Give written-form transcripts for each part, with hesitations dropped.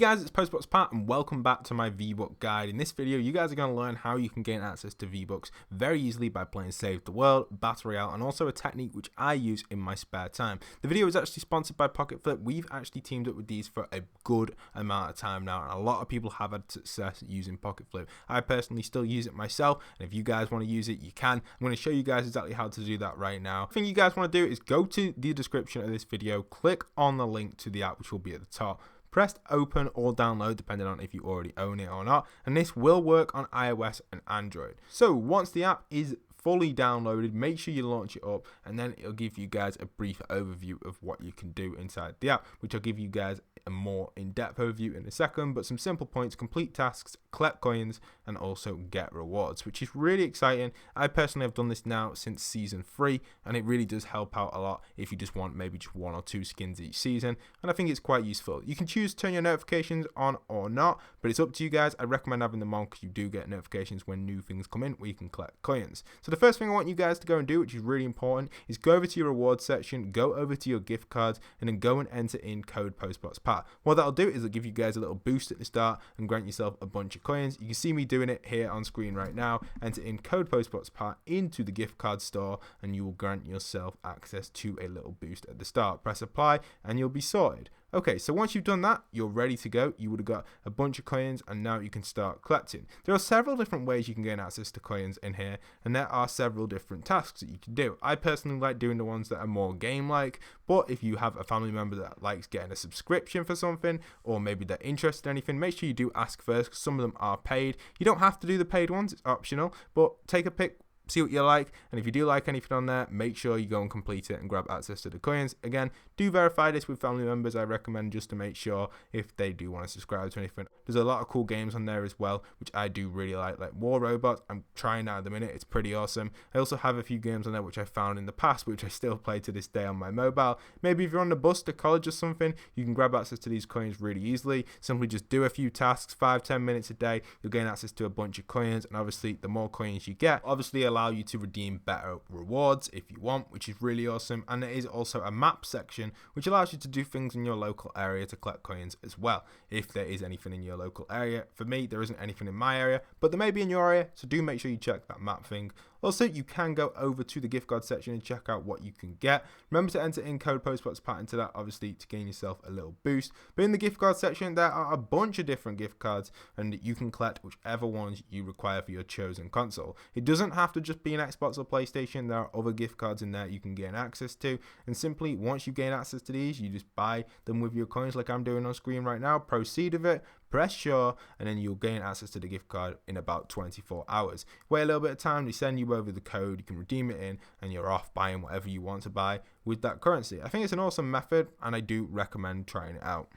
guys, it's POSTBOXPAT and welcome back to my V-Buck guide. In this video, you guys are going to learn how you can gain access to V-Bucks very easily by playing Save the World, Battle Royale, and also a technique which I use in my spare time. The video is actually sponsored by Pocket Flip. We've actually teamed up with these for a good amount of time now, and a lot of people have had success using Pocket Flip. I personally still use it myself, and if you guys want to use it, you can. I'm going to show you guys exactly how to do that right now. The thing you guys want to do is go to the description of this video, click on the link to the app which will be at the top. Press open or download depending on if you already own it or not, and this will work on iOS and Android. So once the app is fully downloaded, make sure you launch it up, and then it'll give you guys a brief overview of what you can do inside the app, which I'll give you guys a more in-depth overview in a second. But some simple points: complete tasks, collect coins, and also get rewards, which is really exciting. I personally have done this now since season 3, and it really does help out a lot if you just want maybe just 1 or 2 skins each season, and I think it's quite useful. You can choose to turn your notifications on or not, but it's up to you guys. I recommend having them on because you do get notifications when new things come in where you can collect coins. So the first thing I want you guys to go and do, which is really important, is go over to your rewards section, go over to your gift cards, and then go and enter in code POSTBOXPAT. What that'll do is it'll give you guys a little boost at the start and grant yourself a bunch of coins. You can see me doing it here on screen right now. Enter in code POSTBOXPAT into the gift card store, and you will grant yourself access to a little boost at the start. Press apply, and you'll be sorted. Okay, so once you've done that, you're ready to go. You would have got a bunch of coins, and now you can start collecting. There are several different ways you can gain access to coins in here, and there are several different tasks that you can do. I personally like doing the ones that are more game-like, but if you have a family member that likes getting a subscription for something, or maybe they're interested in anything, make sure you do ask first, because some of them are paid. You don't have to do the paid ones, it's optional, but take a pick. See what you like, and if you do like anything on there, make sure you go and complete it and grab access to the coins. Again, do verify this with family members, I recommend, just to make sure if they do want to subscribe to anything. There's a lot of cool games on there as well, which I do really like War Robots. I'm trying that at the minute, it's pretty awesome. I also have a few games on there which I found in the past, which I still play to this day on my mobile. Maybe if you're on the bus to college or something, you can grab access to these coins really easily. Simply just do a few tasks, 5-10 minutes a day, you'll gain access to a bunch of coins, and obviously the more coins you get, obviously allow you to redeem better rewards if you want, which is really awesome. And there is also a map section which allows you to do things in your local area to collect coins as well, if there is anything in your local area. For me, there isn't anything in my area, but there may be in your area, so do make sure you check that map thing. Also, you can go over to the gift card section and check out what you can get. Remember to enter in code POSTBOXPAT into that, obviously, to gain yourself a little boost. But in the gift card section, there are a bunch of different gift cards, and you can collect whichever ones you require for your chosen console. It doesn't have to just be an Xbox or PlayStation. There are other gift cards in there you can gain access to, and simply once you gain access to these, you just buy them with your coins like I'm doing on screen right now. Proceed with it, press sure, and then you'll gain access to the gift card in about 24 hours. Wait a little bit of time, they send you over the code, you can redeem it in, and you're off buying whatever you want to buy with that currency. I think it's an awesome method, and I do recommend trying it out.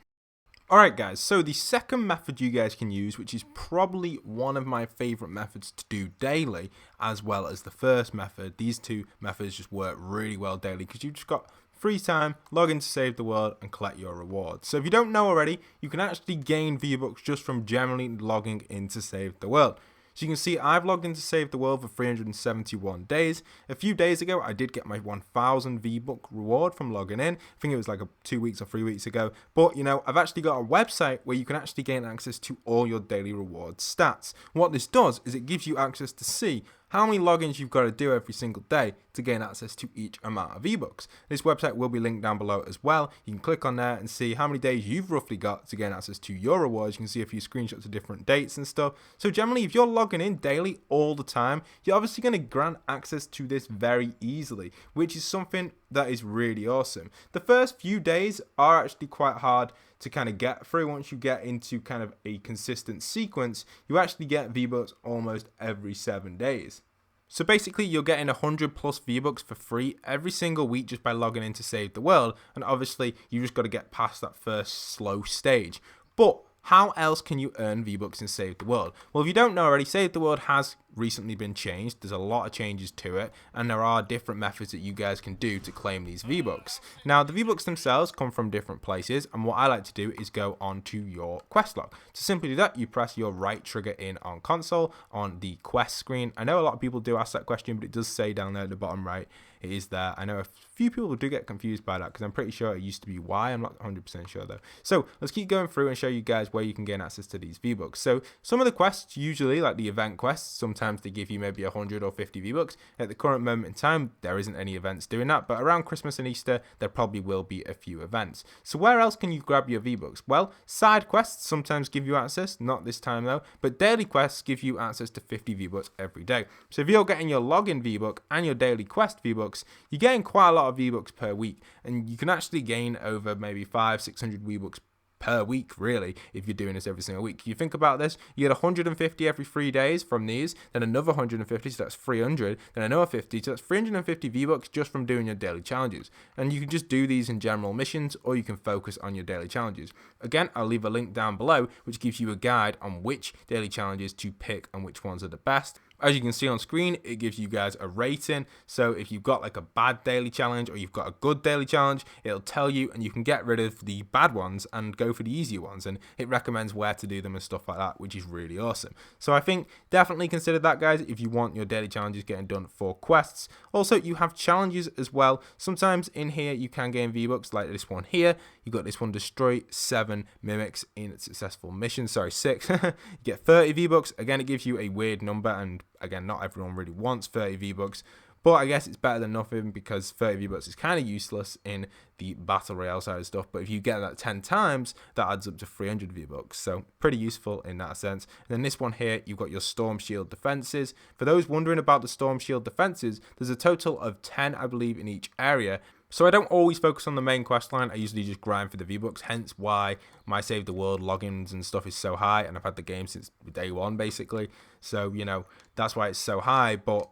Alright guys, so the second method you guys can use, which is probably one of my favorite methods to do daily, as well as the first method. These two methods just work really well daily because you've just got free time, log in to Save the World, and collect your rewards. So if you don't know already, you can actually gain V-Bucks just from generally logging in to Save the World. So you can see I've logged into Save the World for 371 days. A few days ago, I did get my 1000 V-Buck reward from logging in. I think it was like 2 weeks or 3 weeks ago. But, you know, I've actually got a website where you can actually gain access to all your daily reward stats. What this does is it gives you access to see how many logins you've got to do every single day to gain access to each amount of V-Bucks. This website will be linked down below as well. You can click on there and see how many days you've roughly got to gain access to your rewards. You can see a few screenshots of different dates and stuff. So generally, if you're logging in daily all the time, you're obviously going to grant access to this very easily, which is something that is really awesome. The first few days are actually quite hard to kind of get through. Once you get into kind of a consistent sequence, you actually get V-Bucks almost every 7 days. So basically, you're getting 100 plus V-Bucks for free every single week just by logging in to Save the World. And obviously, you just got to get past that first slow stage. But how else can you earn V-Bucks in Save the World? Well, if you don't know already, Save the World has recently been changed. There's a lot of changes to it, and there are different methods that you guys can do to claim these V-Bucks. Now, the V-Bucks themselves come from different places, and what I like to do is go onto your quest log. To simply do that, you press your right trigger in on console on the quest screen. I know a lot of people do ask that question, but it does say down there at the bottom right, it is there. I know a few people do get confused by that because I'm pretty sure it used to be Y. I'm not 100% sure though. So let's keep going through and show you guys where you can gain access to these V-Bucks. So some of the quests, usually like the event quests, sometimes they give you maybe 100 or 50 V-Bucks. At the current moment in time, there isn't any events doing that, but around Christmas and Easter, there probably will be a few events. So where else can you grab your V-Bucks? Well, side quests sometimes give you access, not this time though, but daily quests give you access to 50 V-Bucks every day. So if you're getting your login V-Buck and your daily quest V-Bucks, you're getting quite a lot of V-Bucks per week, and you can actually gain over maybe 500-600 V-Bucks per week, really, if you're doing this every single week. You think about this, you get 150 every 3 days from these, then another 150, so that's 300, then another 50, so that's 350 V-Bucks just from doing your daily challenges. And you can just do these in general missions, or you can focus on your daily challenges. Again, I'll leave a link down below, which gives you a guide on which daily challenges to pick and which ones are the best. As you can see on screen, it gives you guys a rating. So if you've got like a bad daily challenge or you've got a good daily challenge, it'll tell you, and you can get rid of the bad ones and go for the easier ones. And it recommends where to do them and stuff like that, which is really awesome. So I think definitely consider that, guys, if you want your daily challenges getting done for quests. Also, you have challenges as well. Sometimes in here you can gain V-Bucks like this one here. You got this one, destroy 7 mimics in successful mission. Sorry, 6. You get 30 V-Bucks. Again, it gives you a weird number, and again, not everyone really wants 30 V-Bucks, but I guess it's better than nothing because 30 V-Bucks is kind of useless in the Battle Royale side of stuff, but if you get that 10 times, that adds up to 300 V-Bucks, so pretty useful in that sense. And then this one here, you've got your Storm Shield defenses. For those wondering about the Storm Shield defenses, there's a total of 10, I believe, in each area. So I don't always focus on the main quest line. I usually just grind for the V-Bucks, hence why my Save the World logins and stuff is so high, and I've had the game since day one, basically. So, you know, that's why it's so high, but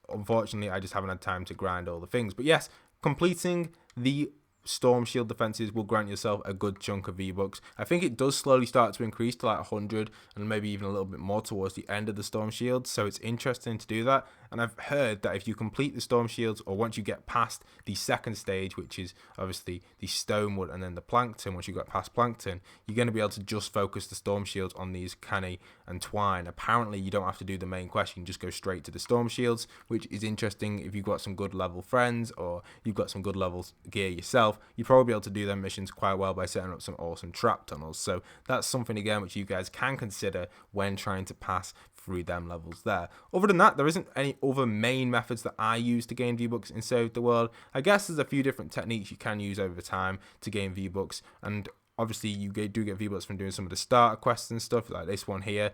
unfortunately, I just haven't had time to grind all the things. But yes, completing the Storm Shield defenses will grant yourself a good chunk of V-Bucks. I think it does slowly start to increase to like 100 and maybe even a little bit more towards the end of the Storm Shield, so it's interesting to do that. And I've heard that if you complete the Storm Shields, or once you get past the second stage, which is obviously the Stonewood and then the Plankton, once you get past Plankton, you're going to be able to just focus the Storm Shields on these Canny and Twine. Apparently, you don't have to do the main quest, you can just go straight to the Storm Shields, which is interesting if you've got some good level friends or you've got some good level gear yourself. You'll probably be able to do them missions quite well by setting up some awesome trap tunnels. So that's something, again, which you guys can consider when trying to pass through them levels there. Other than that, there isn't any other main methods that I use to gain V-Bucks in Save the World. I guess there's a few different techniques you can use over time to gain V-Bucks, and obviously you do get V-Bucks from doing some of the starter quests and stuff, like this one here.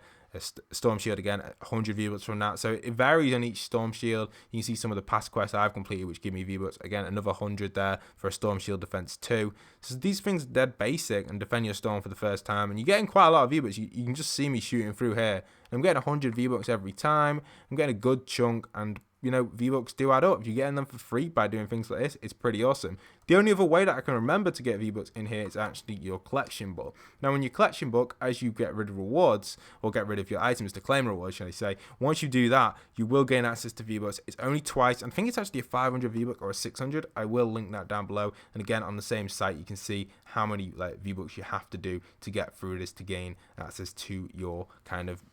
Storm Shield again, 100 V-Bucks from that. So it varies on each Storm Shield. You can see some of the past quests I've completed which give me V-Bucks. Again, another 100 there for a Storm Shield defense too. So these things are dead basic, and defend your storm for the first time, and you're getting quite a lot of V-Bucks. You can just see me shooting through here. I'm getting 100 V-Bucks every time. I'm getting a good chunk, and you know, V-Bucks do add up. If you're getting them for free by doing things like this, it's pretty awesome. The only other way that I can remember to get V-Bucks in here is actually your collection book. Now, in your collection book, as you get rid of rewards, or get rid of your items to claim rewards, shall I say, once you do that, you will gain access to V-Bucks. It's only twice. I think it's actually a 500 V-Buck or a 600. I will link that down below. And again, on the same site, you can see how many like V-Bucks you have to do to get through this to gain access to your kind of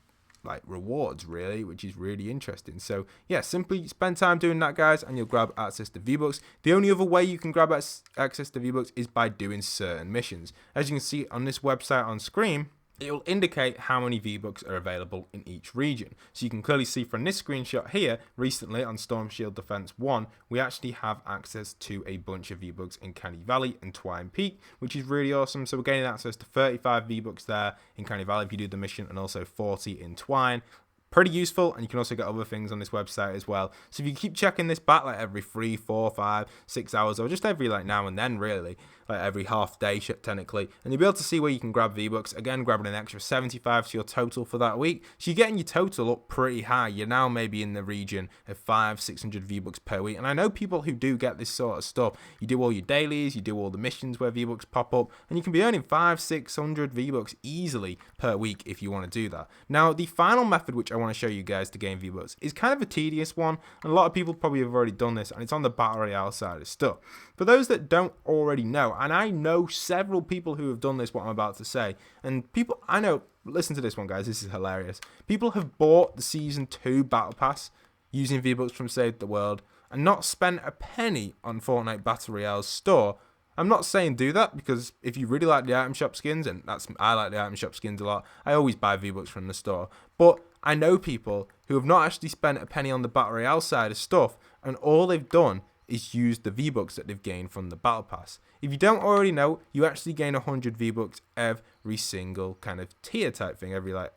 like rewards, really, which is really interesting. So yeah, simply spend time doing that, guys, and you'll grab access to V-Bucks. The only other way you can grab access to V-Bucks is by doing certain missions. As you can see on this website on screen, it will indicate how many V-Bucks are available in each region. So you can clearly see from this screenshot here, recently on Storm Shield Defense 1, we actually have access to a bunch of V-Bucks in Canny Valley and Twine Peak, which is really awesome. So we're gaining access to 35 V-Bucks there in Canny Valley if you do the mission, and also 40 in Twine. Pretty useful, and you can also get other things on this website as well. So if you keep checking this back like every 3, 4, 5, 6 hours, or just every like now and then, really, like every half day technically, and you'll be able to see where you can grab V-Bucks. Again, grabbing an extra 75 to your total for that week, so you're getting your total up pretty high. You're now maybe in the region of 500-600 V-Bucks per week, and I know people who do get this sort of stuff. You do all your dailies, you do all the missions where V-Bucks pop up, and you can be earning 500-600 V-Bucks easily per week if you want to do that. Now, the final method which I want to show you guys to gain V-Bucks is kind of a tedious one, and a lot of people probably have already done this, and it's on the Battle Royale side of stuff. For those that don't already know, and I know several people who have done this, what I'm about to say, and people I know, listen to this one, guys, this is hilarious. People have bought the Season 2 Battle Pass using V-Bucks from Save the World and not spent a penny on Fortnite Battle Royale's store. I'm not saying do that, because if you really like the item shop skins, and I like the item shop skins a lot, I always buy V-Bucks from the store. But I know people who have not actually spent a penny on the Battle Royale side of stuff, and all they've done is use the V-Bucks that they've gained from the Battle Pass. If you don't already know, you actually gain 100 V-Bucks every single kind of tier type thing, every I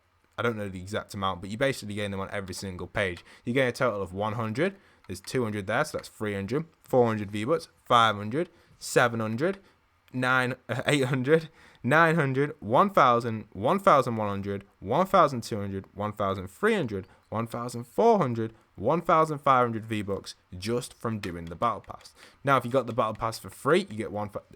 don't know the exact amount, but you basically gain them on every single page. You gain a total of 100, there's 200 there, so that's 300, 400 V-Bucks, 500, 700, 800, 900, 1000, 1100, 1200, 1300, 1400, 1500 V-Bucks just from doing the Battle Pass. Now, if you got the Battle Pass for free, you get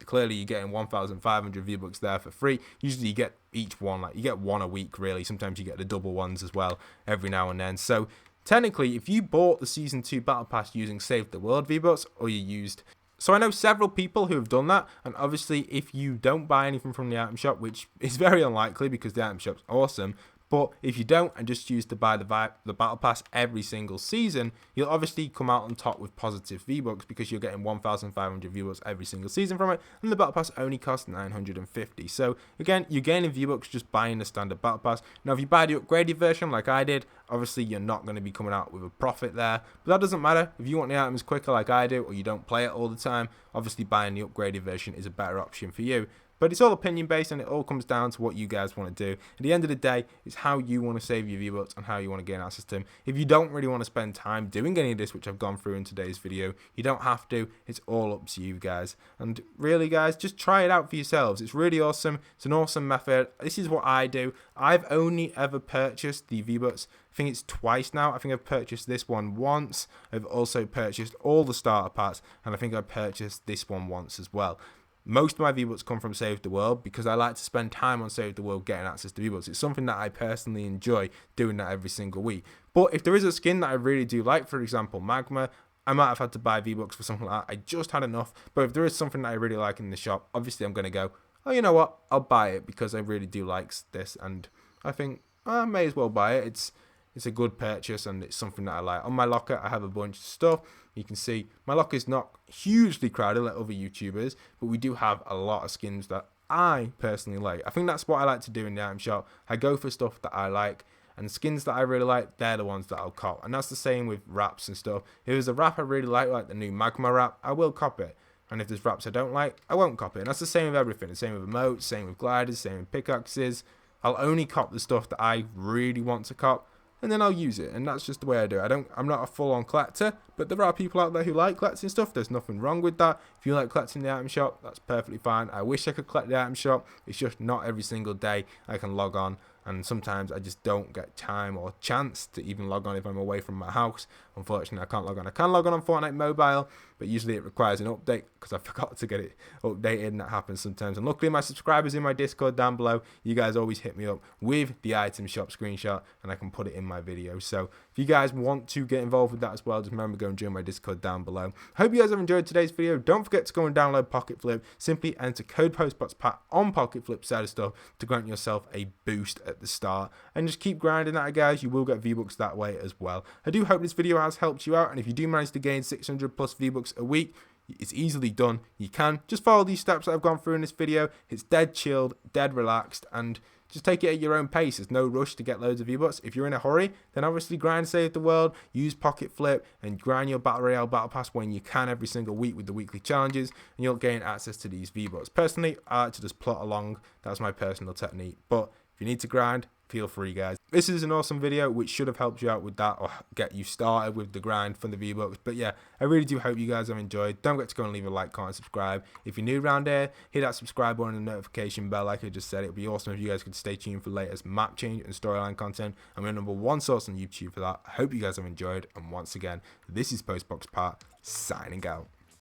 clearly you're getting 1500 V-Bucks there for free. Usually you get each one, you get one a week really. Sometimes you get the double ones as well every now and then. So technically, if you bought the Season 2 Battle Pass using Save the World V-Bucks, or you used... So I know several people who have done that, and obviously if you don't buy anything from the item shop, which is very unlikely because the item shop's awesome, but if you don't and just choose to buy the Battle Pass every single season, you'll obviously come out on top with positive V-Bucks because you're getting 1,500 V-Bucks every single season from it, and the Battle Pass only costs 950. So again, you're gaining V-Bucks just buying the standard Battle Pass. Now, if you buy the upgraded version like I did, obviously you're not going to be coming out with a profit there, but that doesn't matter. If you want the items quicker like I do, or you don't play it all the time, obviously buying the upgraded version is a better option for you. But it's all opinion based, and it all comes down to what you guys want to do. At the end of the day, it's how you want to save your V-Bucks and how you want to gain access to them. If you don't really want to spend time doing any of this, which I've gone through in today's video, you don't have to. It's all up to you guys. And really, guys, just try it out for yourselves. It's really awesome. It's an awesome method. This is what I do. I've only ever purchased the V-Bucks, I think it's twice now. I think I've purchased this one once. I've also purchased all the starter packs, and I think I purchased this one once as well. Most of my V-Bucks come from Save the World because I like to spend time on Save the World getting access to V-Bucks. It's something that I personally enjoy doing that every single week. But if there is a skin that I really do like, for example, Magma, I might have had to buy V-Bucks for something like that. I just had enough. But if there is something that I really like in the shop, obviously I'm going to go, oh, you know what? I'll buy it because I really do like this. And I think I may as well buy it. It's a good purchase, and it's something that I like. On my locker, I have a bunch of stuff. You can see my locker is not hugely crowded like other YouTubers, but we do have a lot of skins that I personally like. I think that's what I like to do in the item shop. I go for stuff that I like, and skins that I really like, they're the ones that I'll cop. And that's the same with wraps and stuff. If there's a wrap I really like the new Magma wrap, I will cop it. And if there's wraps I don't like, I won't cop it. And that's the same with everything. The same with emotes, same with gliders, same with pickaxes. I'll only cop the stuff that I really want to cop, and then I'll use it, and that's just the way I do it. I'm not a full-on collector, but there are people out there who like collecting stuff. There's nothing wrong with that. If you like collecting the item shop, that's perfectly fine. I wish I could collect the item shop. It's just not every single day I can log on, and sometimes I just don't get time or chance to even log on if I'm away from my house. Unfortunately, I can't log on. I can log on Fortnite Mobile, but usually it requires an update because I forgot to get it updated, and that happens sometimes. And luckily, my subscribers in my Discord down below, you guys always hit me up with the item shop screenshot, and I can put it in my video. So if you guys want to get involved with that as well, just remember go and join my Discord down below. Hope you guys have enjoyed today's video. Don't forget to go and download Pocket Flip. Simply enter code POSTBOXPAT on Pocket Flip side of stuff to grant yourself a boost at the start, and just keep grinding that, guys. You will get V-Bucks that way as well. I do hope this video has helped you out, and if you do manage to gain 600 plus V-Bucks a week, it's easily done. You can just follow these steps that I've gone through in this video. It's dead chilled, dead relaxed, and just take it at your own pace. There's no rush to get loads of V-Bucks. If you're in a hurry, then obviously grind Save the World, use Pocket Flip, and grind your Battle Royale Battle Pass when you can every single week with the weekly challenges, and you'll gain access to these V-Bucks. Personally, I like to just plot along. That's my personal technique. But if you need to grind, feel free, guys. This is an awesome video which should have helped you out with that, or get you started with the grind for the V-Bucks. But yeah, I really do hope you guys have enjoyed. Don't forget to go and leave a like, comment, subscribe. If you're new around here, hit that subscribe button and the notification bell like I just said. It would be awesome if you guys could stay tuned for latest map change and storyline content. And we're #1 source on YouTube for that. I hope you guys have enjoyed, and once again, this is POSTBOXPAT signing out.